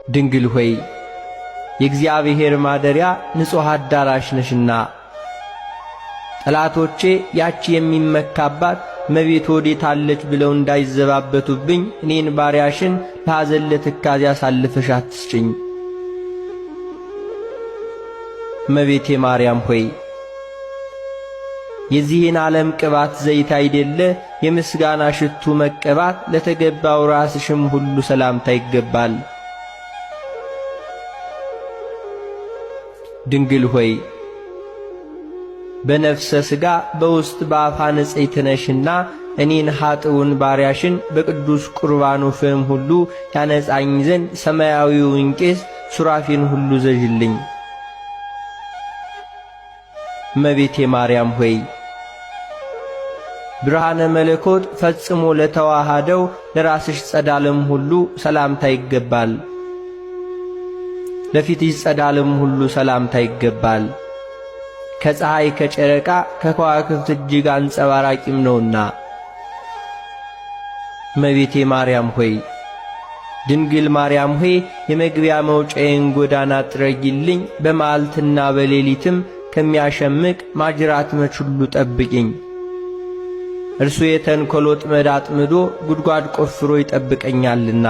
ድንግል ሆይ የእግዚአብሔር ማደሪያ ንጹሕ አዳራሽ ነሽና ጠላቶቼ ያቺ የሚመካባት እመቤት ወዴት አለች ብለው እንዳይዘባበቱብኝ እኔን ባሪያሽን ለሐዘን ለትካዜ አሳልፈሽ አትስጭኝ። እመቤቴ ማርያም ሆይ የዚህን ዓለም ቅባት ዘይት አይደለ የምስጋና ሽቱ መቀባት ለተገባው ራስሽም ሁሉ ሰላምታ ይገባል። ድንግል ሆይ በነፍሰ ሥጋ በውስጥ በአፋ ንጽሕት ነሽና እኔን ኃጥኡን ባሪያሽን በቅዱስ ቁርባኑ ፍም ሁሉ ያነጻኝ ዘንድ ሰማያዊውን ቄስ ሱራፌን ሁሉ ዘዥልኝ። እመቤቴ ማርያም ሆይ ብርሃነ መለኮት ፈጽሞ ለተዋሃደው ለራስሽ ጸዳልም ሁሉ ሰላምታ ይገባል። ለፊትሽ ጸዳልም ሁሉ ሰላምታ ይገባል። ከፀሐይ ከጨረቃ ከከዋክብት እጅግ አንጸባራቂም ነውና። እመቤቴ ማርያም ሆይ ድንግል ማርያም ሆይ የመግቢያ መውጫዬን ጎዳና ጥረጊልኝ፣ በመዓልትና በሌሊትም ከሚያሸምቅ ማጅራት መች ሁሉ ጠብቂኝ። እርሱ የተንኰል ወጥመድ አጥምዶ ጉድጓድ ቆፍሮ ይጠብቀኛልና።